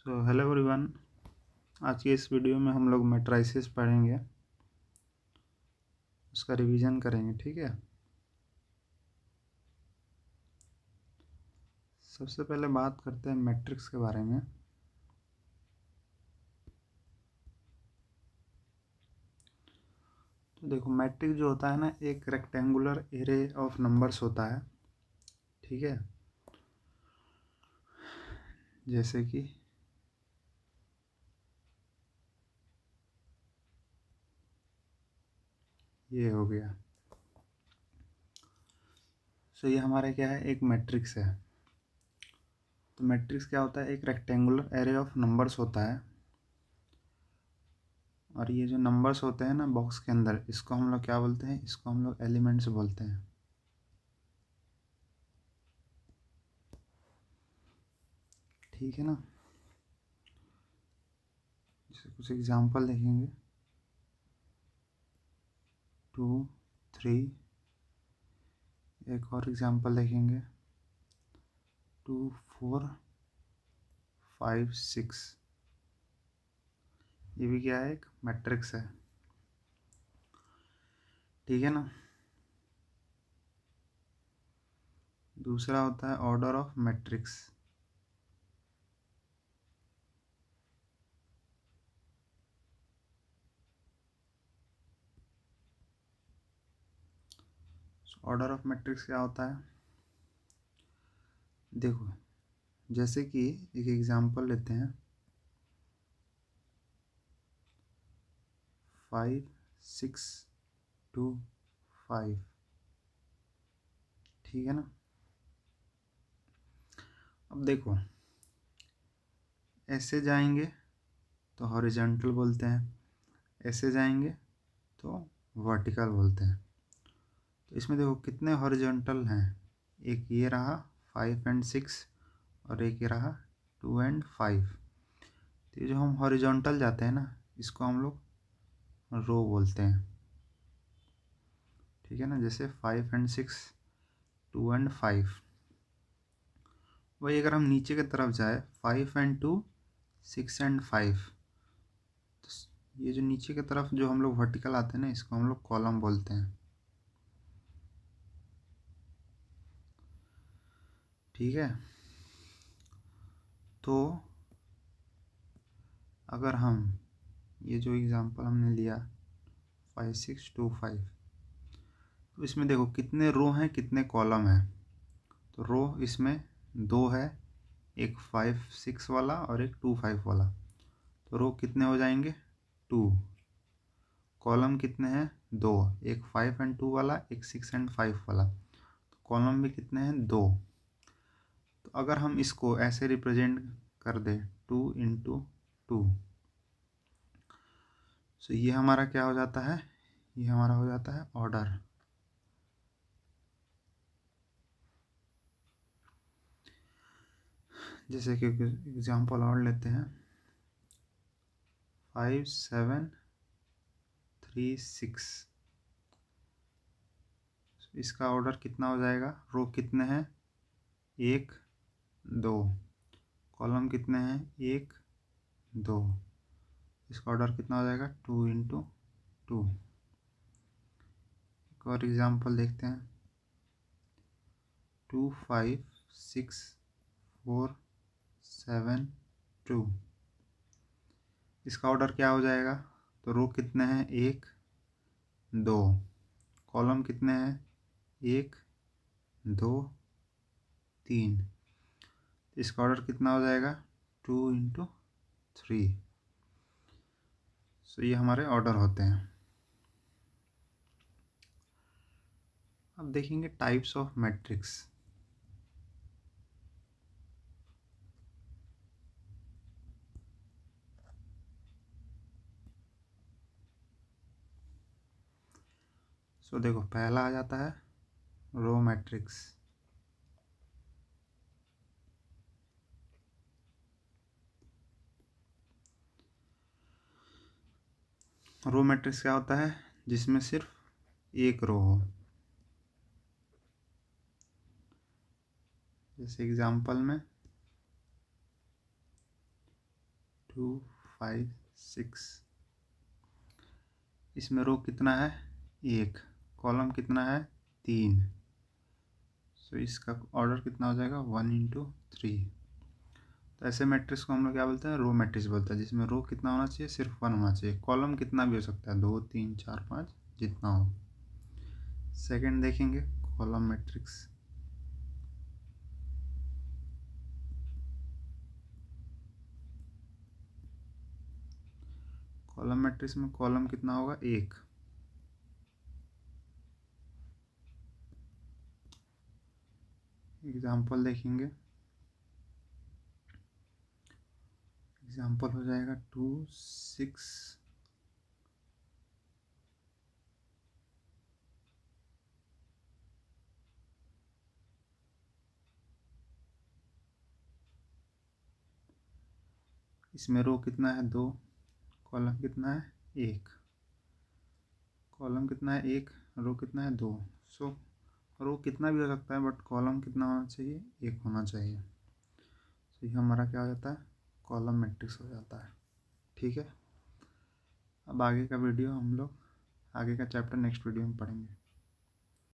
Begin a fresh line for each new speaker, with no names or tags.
Hello everyone. आज की इस वीडियो में हम लोग मैट्राइसेस पढ़ेंगे, उसका रिवीजन करेंगे। ठीक है, सबसे पहले बात करते हैं मैट्रिक्स के बारे में। तो देखो, मैट्रिक्स जो होता है ना, एक रेक्टेंगुलर एरे ऑफ नंबर्स होता है। ठीक है, जैसे कि ये हो गया। सो ये हमारा क्या है, एक मैट्रिक्स है। तो मैट्रिक्स क्या होता है, एक रेक्टेंगुलर एरे ऑफ नंबर्स होता है। और ये जो नंबर्स होते हैं ना बॉक्स के अंदर, इसको हम लोग क्या बोलते हैं, इसको हम लोग एलिमेंट्स बोलते हैं। ठीक है ना, जैसे कुछ एग्जांपल देखेंगे। 2, 3। एक और एग्जांपल देखेंगे। 2, 4, 5, 6। ये भी क्या है, एक मैट्रिक्स है। ठीक है ना। दूसरा होता है order of matrix. Order of matrix क्या होता है, देखो, जैसे कि एक एग्जांपल लेते हैं। 5, 6, 2, 5। ठीक है ना। अब देखो, ऐसे जाएंगे तो हॉरिजॉन्टल बोलते हैं, ऐसे जाएंगे तो वर्टिकल बोलते हैं। तो इसमें देखो कितने हॉरिजॉन्टल हैं, एक ये रहा 5 और 6, और एक ये रहा 2 और 5। तो ये जो हम हॉरिजॉन्टल जाते हैं ना, इसको हम लोग रो बोलते हैं। ठीक है ना, जैसे 5 और 6, 2 और 5। वही अगर हम नीचे की तरफ जाए, 5 और 2, 6 और 5, तो ये जो नीचे की तरफ जो हम लोग वर्टिकल आते हैं ना, इसको हम लोग कॉलम बोलते हैं। ठीक है, तो अगर हम ये जो एग्जांपल हमने लिया 5, 6, 2, 5, तो इसमें देखो कितने रो हैं, कितने कॉलम हैं। तो रो इसमें 2 है, एक 5, 6 वाला और एक 2, 5 वाला। तो रो कितने हो जाएंगे, 2। कॉलम कितने हैं, 2, एक 5 और 2 वाला, एक 6 और 5 वाला। तो कॉलम भी कितने हैं, 2। तो अगर हम इसको ऐसे रिप्रेजेंट कर दें, 2 इंटू 2, तो ये हमारा क्या हो जाता है, ये हमारा हो जाता है ऑर्डर। जैसे कि एग्जांपल और लेते हैं, 5, 7, 3, 6। इसका ऑर्डर कितना हो जाएगा, रो कितने हैं, 1, 2। कॉलम कितने हैं, 1, 2। इसका ऑर्डर कितना हो जाएगा, 2 इंटू 2। एक और एग्जांपल देखते हैं। 2, 5, 6, 4, 7, 2। इसका ऑर्डर क्या हो जाएगा, तो रो कितने हैं, 1, 2। कॉलम कितने हैं, 1, 2, 3। इसका ऑर्डर कितना हो जाएगा, 2 इंटू 3। सो ये हमारे ऑर्डर होते हैं। अब देखेंगे टाइप्स ऑफ मैट्रिक्स। सो देखो, पहला आ जाता है रो मैट्रिक्स। रो मैट्रिक्स क्या होता है, जिसमें सिर्फ एक रो हो। जैसे एग्जांपल में 2 5 6। इसमें रो कितना है 1, कॉलम कितना है 3। सो इसका ऑर्डर कितना हो जाएगा 1 × 3। तो ऐसे मैट्रिक्स को हम लोग क्या बोलते हैं रो मैट्रिक्स बोलते हैं, जिसमें रो कितना होना चाहिए सिर्फ 1 होना चाहिए, कॉलम कितना भी हो सकता है 2 3 4 5 जितना हो। सेकंड देखेंगे कॉलम मैट्रिक्स। कॉलम मैट्रिक्स में कॉलम कितना होगा 1। एग्जाम्पल देखेंगे, एग्जाम्पल हो जाएगा 2 6। इसमें रो कितना है 2, कॉलम कितना है 1, कॉलम कितना है 1, रो कितना है 2। सो रो कितना भी हो सकता है बट कॉलम कितना होना चाहिए 1 होना चाहिए। तो ये हमारा क्या हो जाता है कॉलम मैट्रिक्स हो जाता है। ठीक है, अब आगे का वीडियो हम लोग आगे का चैप्टर नेक्स्ट वीडियो में पढ़ेंगे।